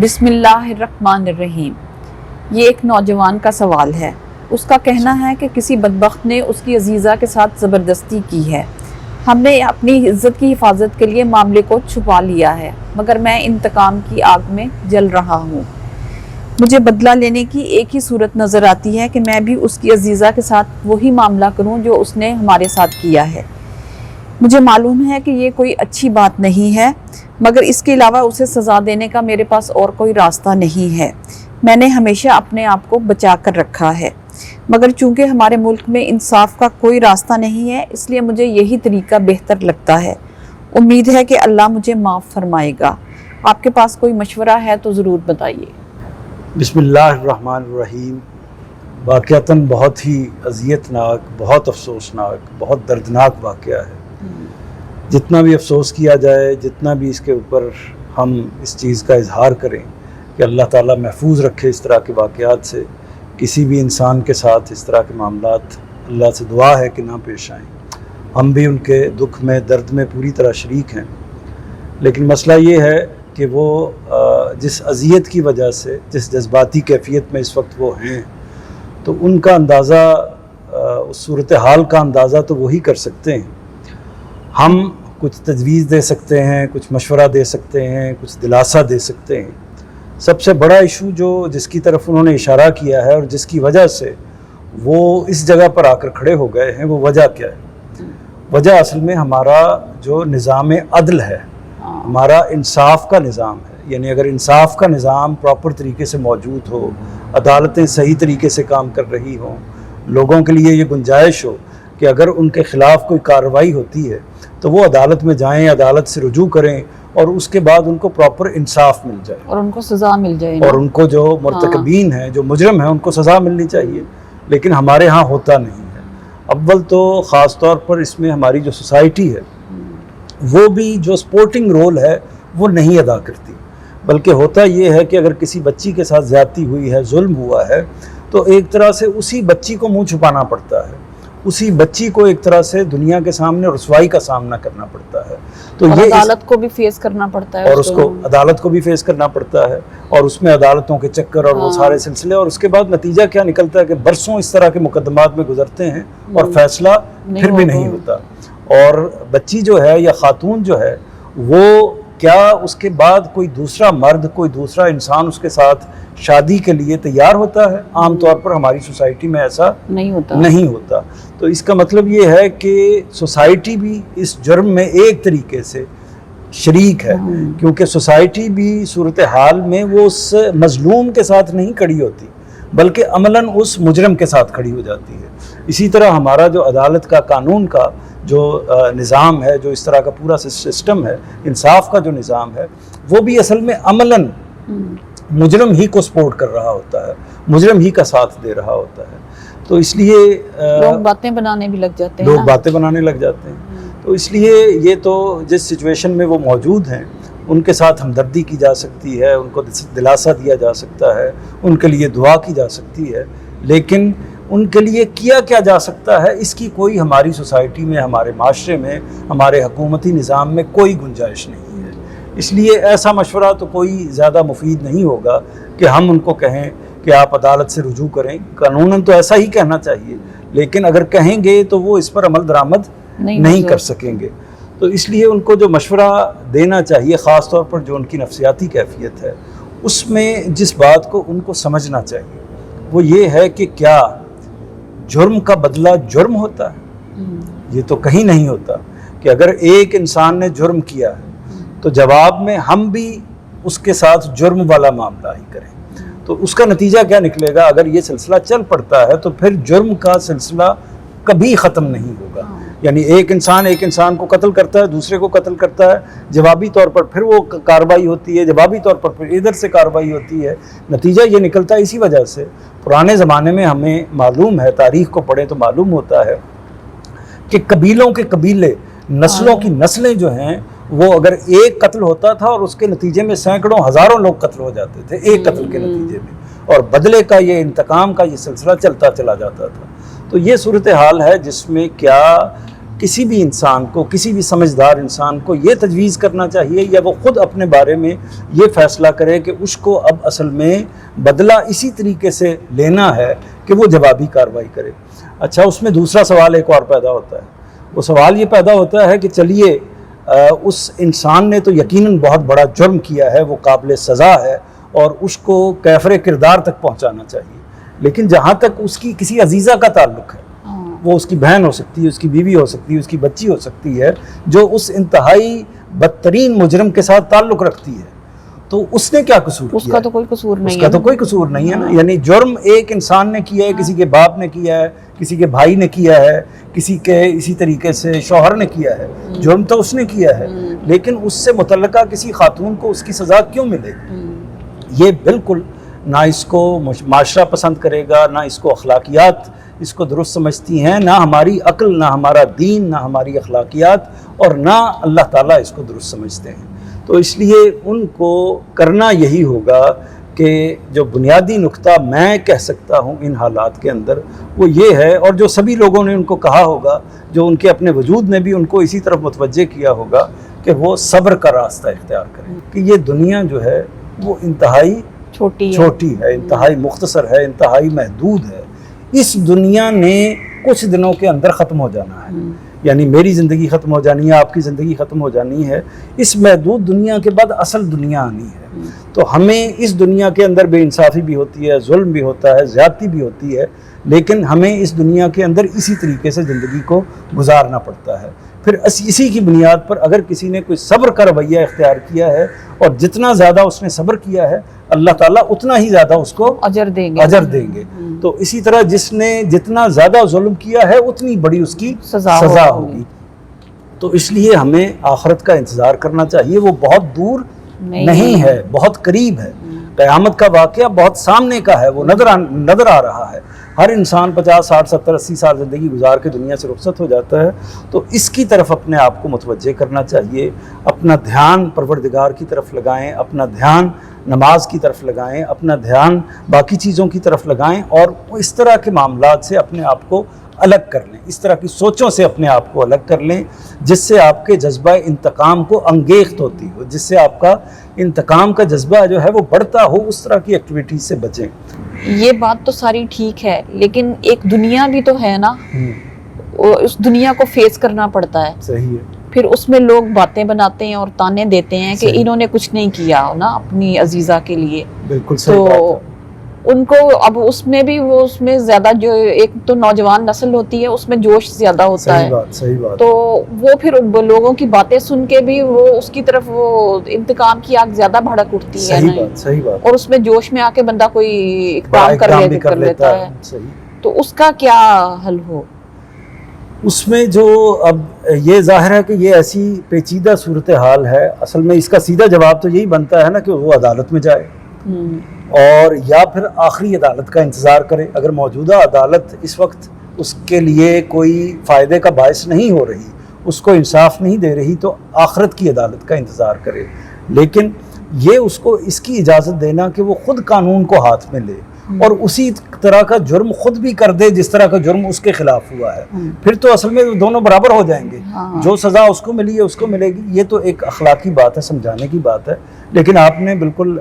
بسم اللہ الرحمن الرحیم۔ یہ ایک نوجوان کا سوال ہے۔ اس کا کہنا ہے کہ کسی بدبخت نے اس کی عزیزہ کے ساتھ زبردستی کی ہے۔ ہم نے اپنی عزت کی حفاظت کے لیے معاملے کو چھپا لیا ہے، مگر میں انتقام کی آگ میں جل رہا ہوں۔ مجھے بدلہ لینے کی ایک ہی صورت نظر آتی ہے کہ میں بھی اس کی عزیزہ کے ساتھ وہی معاملہ کروں جو اس نے ہمارے ساتھ کیا ہے۔ مجھے معلوم ہے کہ یہ کوئی اچھی بات نہیں ہے، مگر اس کے علاوہ اسے سزا دینے کا میرے پاس اور کوئی راستہ نہیں ہے۔ میں نے ہمیشہ اپنے آپ کو بچا کر رکھا ہے، مگر چونکہ ہمارے ملک میں انصاف کا کوئی راستہ نہیں ہے، اس لیے مجھے یہی طریقہ بہتر لگتا ہے۔ امید ہے کہ اللہ مجھے معاف فرمائے گا۔ آپ کے پاس کوئی مشورہ ہے تو ضرور بتائیے۔ بسم اللہ الرحمن الرحیم۔ واقعتاً بہت ہی اذیتناک، بہت افسوسناک، بہت دردناک واقعہ ہے۔ جتنا بھی افسوس کیا جائے، جتنا بھی اس کے اوپر ہم اس چیز کا اظہار کریں کہ اللہ تعالیٰ محفوظ رکھے اس طرح کے واقعات سے، کسی بھی انسان کے ساتھ اس طرح کے معاملات اللہ سے دعا ہے کہ نہ پیش آئیں۔ ہم بھی ان کے دکھ میں، درد میں پوری طرح شریک ہیں، لیکن مسئلہ یہ ہے کہ وہ جس اذیت کی وجہ سے، جس جذباتی کیفیت میں اس وقت وہ ہیں، تو ان کا اندازہ، اس صورتحال کا اندازہ تو وہی کر سکتے ہیں۔ ہم کچھ تجویز دے سکتے ہیں، کچھ مشورہ دے سکتے ہیں، کچھ دلاسا دے سکتے ہیں۔ سب سے بڑا ایشو جس کی طرف انہوں نے اشارہ کیا ہے اور جس کی وجہ سے وہ اس جگہ پر آ کر کھڑے ہو گئے ہیں، وہ وجہ کیا ہے؟ وجہ اصل میں ہمارا جو نظام عدل ہے، ہمارا انصاف کا نظام ہے۔ یعنی اگر انصاف کا نظام پراپر طریقے سے موجود ہو، عدالتیں صحیح طریقے سے کام کر رہی ہوں، لوگوں کے لیے یہ گنجائش ہو کہ اگر ان کے خلاف کوئی کارروائی ہوتی ہے تو وہ عدالت میں جائیں، عدالت سے رجوع کریں، اور اس کے بعد ان کو پراپر انصاف مل جائے اور ان کو سزا مل جائے، اور ان کو جو مرتکبین ہیں، جو مجرم ہیں، ان کو سزا ملنی چاہیے۔ لیکن ہمارے ہاں ہوتا نہیں ہے۔ اول تو خاص طور پر اس میں ہماری جو سوسائٹی ہے، وہ بھی جو سپورٹنگ رول ہے وہ نہیں ادا کرتی، بلکہ ہوتا یہ ہے کہ اگر کسی بچی کے ساتھ زیادتی ہوئی ہے، ظلم ہوا ہے، تو ایک طرح سے اسی بچی کو منہ چھپانا پڑتا ہے، اسی بچی کو ایک طرح سے دنیا کے سامنے رسوائی کا سامنا کرنا پڑتا ہے۔ تو اور یہ عدالت کو بھی فیس کرنا پڑتا ہے، اور اس کو عدالت کو بھی فیس کرنا پڑتا ہے، اور اس میں عدالتوں کے چکر اور وہ سارے سلسلے، اور اس کے بعد نتیجہ کیا نکلتا ہے کہ برسوں اس طرح کے مقدمات میں گزرتے ہیں اور فیصلہ پھر بھی نہیں ہوتا۔ اور بچی جو ہے یا خاتون جو ہے، وہ کیا اس کے بعد کوئی دوسرا مرد، کوئی دوسرا انسان اس کے ساتھ شادی کے لیے تیار ہوتا ہے؟ عام طور پر ہماری سوسائٹی میں ایسا نہیں ہوتا۔ تو اس کا مطلب یہ ہے کہ سوسائٹی بھی اس جرم میں ایک طریقے سے شریک ہے، کیونکہ سوسائٹی بھی صورتحال میں وہ اس مظلوم کے ساتھ نہیں کھڑی ہوتی، بلکہ عملاً اس مجرم کے ساتھ کھڑی ہو جاتی ہے۔ اسی طرح ہمارا جو عدالت کا، قانون کا جو نظام ہے، جو اس طرح کا پورا سسٹم ہے، انصاف کا جو نظام ہے، وہ بھی اصل میں عملاً مجرم ہی کو سپورٹ کر رہا ہوتا ہے، مجرم ہی کا ساتھ دے رہا ہوتا ہے۔ تو اس لیے لوگ باتیں بنانے بھی لگ جاتے ہیں، لوگ باتیں بنانے لگ جاتے ہیں۔ تو اس لیے یہ تو جس سچویشن میں وہ موجود ہیں، ان کے ساتھ ہمدردی کی جا سکتی ہے، ان کو دلاسا دیا جا سکتا ہے، ان کے لیے دعا کی جا سکتی ہے، لیکن ان کے لیے کیا جا سکتا ہے، اس کی کوئی ہماری سوسائٹی میں، ہمارے معاشرے میں، ہمارے حکومتی نظام میں کوئی گنجائش نہیں ہے۔ اس لیے ایسا مشورہ تو کوئی زیادہ مفید نہیں ہوگا کہ ہم ان کو کہیں کہ آپ عدالت سے رجوع کریں۔ قانوناً تو ایسا ہی کہنا چاہیے، لیکن اگر کہیں گے تو وہ اس پر عمل درآمد نہیں کر سکیں گے۔ تو اس لیے ان کو جو مشورہ دینا چاہیے، خاص طور پر جو ان کی نفسیاتی کیفیت ہے، اس میں جس بات کو ان کو سمجھنا چاہیے وہ یہ ہے کہ کیا جرم کا بدلہ جرم ہوتا ہے؟ یہ تو کہیں نہیں ہوتا کہ اگر ایک انسان نے جرم کیا ہے تو جواب میں ہم بھی اس کے ساتھ جرم والا معاملہ ہی کریں، تو اس کا نتیجہ کیا نکلے گا؟ اگر یہ سلسلہ چل پڑتا ہے تو پھر جرم کا سلسلہ کبھی ختم نہیں ہوگا۔ یعنی ایک انسان کو قتل کرتا ہے، دوسرے کو قتل کرتا ہے، جوابی طور پر پھر وہ کارروائی ہوتی ہے، جوابی طور پر پھر ادھر سے کارروائی ہوتی ہے۔ نتیجہ یہ نکلتا ہے اسی وجہ سے پرانے زمانے میں ہمیں معلوم ہے، تاریخ کو پڑھیں تو معلوم ہوتا ہے کہ قبیلوں کے قبیلے، نسلوں کی نسلیں جو ہیں، وہ اگر ایک قتل ہوتا تھا اور اس کے نتیجے میں سینکڑوں ہزاروں لوگ قتل ہو جاتے تھے ایک قتل کے نتیجے میں، اور بدلے کا، یہ انتقام کا یہ سلسلہ چلتا چلا جاتا تھا۔ تو یہ صورتحال ہے جس میں کیا کسی بھی انسان کو، کسی بھی سمجھدار انسان کو یہ تجویز کرنا چاہیے یا وہ خود اپنے بارے میں یہ فیصلہ کرے کہ اس کو اب اصل میں بدلہ اسی طریقے سے لینا ہے کہ وہ جوابی کارروائی کرے۔ اچھا، اس میں دوسرا سوال ایک اور پیدا ہوتا ہے، وہ سوال یہ پیدا ہوتا ہے کہ چلیے اس انسان نے تو یقیناً بہت بڑا جرم کیا ہے، وہ قابل سزا ہے اور اس کو کیفر کردار تک پہنچانا چاہیے، لیکن جہاں تک اس کی کسی عزیزہ کا تعلق ہے، وہ اس کی بہن ہو سکتی ہے، اس کی بیوی ہو سکتی ہے، اس کی بچی ہو سکتی ہے، جو اس انتہائی بدترین مجرم کے ساتھ تعلق رکھتی ہے، تو اس نے کیا قصور کیا؟ اس کا تو کوئی قصور نہیں ہے، اس کا تو کوئی قصور نہیں ہے نا۔ یعنی جرم ایک انسان نے کیا ہے، کسی کے باپ نے کیا ہے، کسی کے بھائی نے کیا ہے، کسی کے اسی طریقے سے شوہر نے کیا ہے، جرم تو اس نے کیا ہے، لیکن اس سے متعلقہ کسی خاتون کو اس کی سزا کیوں ملے؟ یہ بالکل نہ اس کو معاشرہ پسند کرے گا، نہ اس کو اخلاقیات اس کو درست سمجھتی ہیں، نہ ہماری عقل، نہ ہمارا دین، نہ ہماری اخلاقیات، اور نہ اللہ تعالیٰ اس کو درست سمجھتے ہیں۔ تو اس لیے ان کو کرنا یہی ہوگا کہ جو بنیادی نقطہ میں کہہ سکتا ہوں ان حالات کے اندر وہ یہ ہے، اور جو سبھی لوگوں نے ان کو کہا ہوگا، جو ان کے اپنے وجود نے بھی ان کو اسی طرف متوجہ کیا ہوگا، کہ وہ صبر کا راستہ اختیار کریں، کہ یہ دنیا جو ہے وہ انتہائی چھوٹی ہے، انتہائی مختصر ہے، انتہائی محدود ہے۔ اس دنیا نے کچھ دنوں کے اندر ختم ہو جانا ہے، یعنی میری زندگی ختم ہو جانی ہے، آپ کی زندگی ختم ہو جانی ہے۔ اس محدود دنیا کے بعد اصل دنیا آنی ہے، تو ہمیں اس دنیا کے اندر بے انصافی بھی ہوتی ہے، ظلم بھی ہوتا ہے، زیادتی بھی ہوتی ہے، لیکن ہمیں اس دنیا کے اندر اسی طریقے سے زندگی کو گزارنا پڑتا ہے۔ پھر اسی کی بنیاد پر اگر کسی نے کوئی صبر کا رویہ اختیار کیا ہے، اور جتنا زیادہ اس نے صبر کیا ہے اللہ تعالیٰ اتنا ہی زیادہ اس کو اجر دیں گے۔ تو اسی طرح جس نے جتنا زیادہ ظلم کیا ہے اتنی بڑی اس کی سزا ہوگی۔ تو اس لیے ہمیں آخرت کا انتظار کرنا چاہیے، وہ بہت دور نہیں ہے، بہت قریب ہے۔ قیامت کا واقعہ بہت سامنے کا ہے، وہ نظر آ رہا ہے۔ ہر انسان 50 60 70 80 سال زندگی گزار کے دنیا سے رخصت ہو جاتا ہے، تو اس کی طرف اپنے آپ کو متوجہ کرنا چاہیے، اپنا دھیان پروردگار کی طرف لگائیں، اپنا دھیان نماز کی طرف لگائیں، اپنا دھیان باقی چیزوں کی طرف لگائیں، اور اس طرح کے معاملات سے اپنے آپ کو الگ کر لیں، اس طرح کی سوچوں سے اپنے آپ کو الگ کر لیں جس سے آپ کے جذبہ انتقام کو انگیخت ہوتی ہو، جس سے آپ کا انتقام کا جذبہ جو ہے وہ بڑھتا ہو، اس طرح کی ایکٹیویٹیز سے بچیں۔ یہ بات تو ساری ٹھیک ہے، لیکن ایک دنیا بھی تو ہے نا، اس دنیا کو فیس کرنا پڑتا ہے۔ صحیح ہے۔ پھر اس میں لوگ باتیں بناتے ہیں اور تانے دیتے ہیں کہ انہوں نے کچھ نہیں کیا نا اپنی عزیزہ کے لیے۔ بالکل صحیح بات ہے۔ ان کو اب اس میں بھی وہ اس میں زیادہ جو ایک تو نوجوان نسل ہوتی ہے اس میں جوش زیادہ ہوتا ہے، صحیح بات، تو وہ پھر لوگوں کی باتیں سن کے بھی وہ اس کی طرف وہ انتقام کی آگ زیادہ بھڑک اٹھتی ہے، صحیح بات، اور اس میں جوش میں آ کے بندہ کوئی اقدام کر لیتا ہے۔ تو اس کا کیا حل ہو؟ اس میں جو اب یہ ظاہر ہے کہ یہ ایسی پیچیدہ صورتحال ہے، اصل میں اس کا سیدھا جواب تو یہی بنتا ہے نا کہ وہ عدالت میں جائے، اور یا پھر آخری عدالت کا انتظار کرے۔ اگر موجودہ عدالت اس وقت اس کے لیے کوئی فائدے کا باعث نہیں ہو رہی، اس کو انصاف نہیں دے رہی، تو آخرت کی عدالت کا انتظار کرے، لیکن یہ اس کو اس کی اجازت دینا کہ وہ خود قانون کو ہاتھ میں لے اور اسی طرح کا جرم خود بھی کر دے جس طرح کا جرم اس کے خلاف ہوا ہے، پھر تو اصل میں دونوں برابر ہو جائیں گے، جو سزا اس کو ملی ہے اس کو ملے گی۔ یہ تو ایک اخلاقی بات ہے، سمجھانے کی بات ہے، لیکن آپ نے بالکل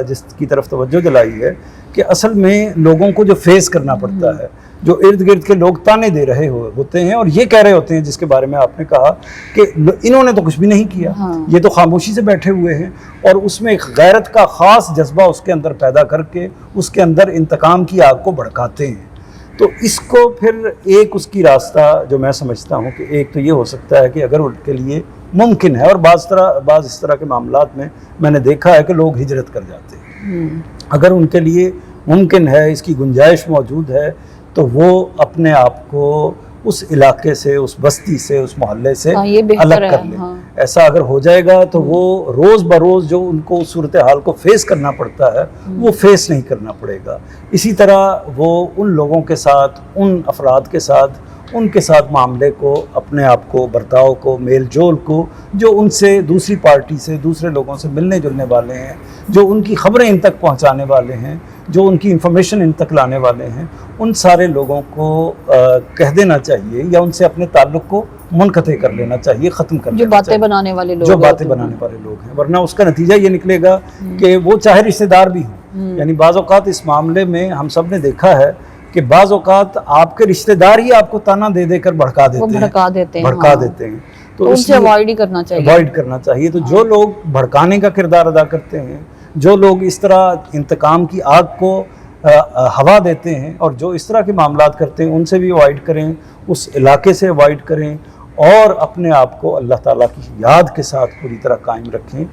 جس کی طرف توجہ دلائی ہے کہ اصل میں لوگوں کو جو فیس کرنا پڑتا ہے، جو ارد گرد کے لوگ تانے دے رہے ہوتے ہیں اور یہ کہہ رہے ہوتے ہیں جس کے بارے میں آپ نے کہا کہ انہوں نے تو کچھ بھی نہیں کیا، یہ تو خاموشی سے بیٹھے ہوئے ہیں، اور اس میں ایک غیرت کا خاص جذبہ اس کے اندر پیدا کر کے اس کے اندر انتقام کی آگ کو بھڑکاتے ہیں۔ تو اس کو پھر ایک اس کی راستہ جو میں سمجھتا ہوں کہ ایک تو یہ ہو سکتا ہے کہ اگر ان کے لیے ممکن ہے، اور بعض اس طرح کے معاملات میں نے دیکھا ہے کہ لوگ ہجرت کر جاتے ہیں، اگر ان کے لیے ممکن ہے، اس کی گنجائش موجود ہے، تو وہ اپنے آپ کو اس علاقے سے، اس بستی سے، اس محلے سے الگ کر لیں۔ ایسا اگر ہو جائے گا تو وہ روز بروز جو ان کو صورتحال کو فیس کرنا پڑتا ہے وہ فیس نہیں کرنا پڑے گا۔ اسی طرح وہ ان لوگوں کے ساتھ، ان افراد کے ساتھ، ان کے ساتھ معاملے کو، اپنے آپ کو، برتاؤ کو، میل جول کو، جو ان سے دوسری پارٹی سے، دوسرے لوگوں سے ملنے جلنے والے ہیں، جو ان کی خبریں ان تک پہنچانے والے ہیں، جو ان کی انفارمیشن ان تک لانے والے ہیں، ان سارے لوگوں کو کہہ دینا چاہیے یا ان سے اپنے تعلق کو منقطع کر لینا چاہیے، ختم کر جو دینا باتیں چاہیے، بنانے والے لوگ، جو باتیں بنانے والے لوگ ہیں، ورنہ اس کا نتیجہ یہ نکلے گا کہ وہ چاہے رشتہ دار بھی ہوں، یعنی بعض اوقات اس معاملے میں ہم سب نے دیکھا ہے کہ بعض اوقات آپ کے رشتہ دار ہی آپ کو تانا دے دے کر بھڑکا دیتے ہیں، تو ان سے اوائڈ ہی کرنا چاہیے، اوائڈ کرنا چاہیے۔ تو جو لوگ بھڑکانے کا کردار ادا کرتے ہیں، جو لوگ اس طرح انتقام کی آگ کو ہوا دیتے ہیں اور جو اس طرح کے معاملات کرتے ہیں، ان سے بھی اوائڈ کریں، اس علاقے سے اوائڈ کریں، اور اپنے آپ کو اللہ تعالیٰ کی یاد کے ساتھ پوری طرح قائم رکھیں۔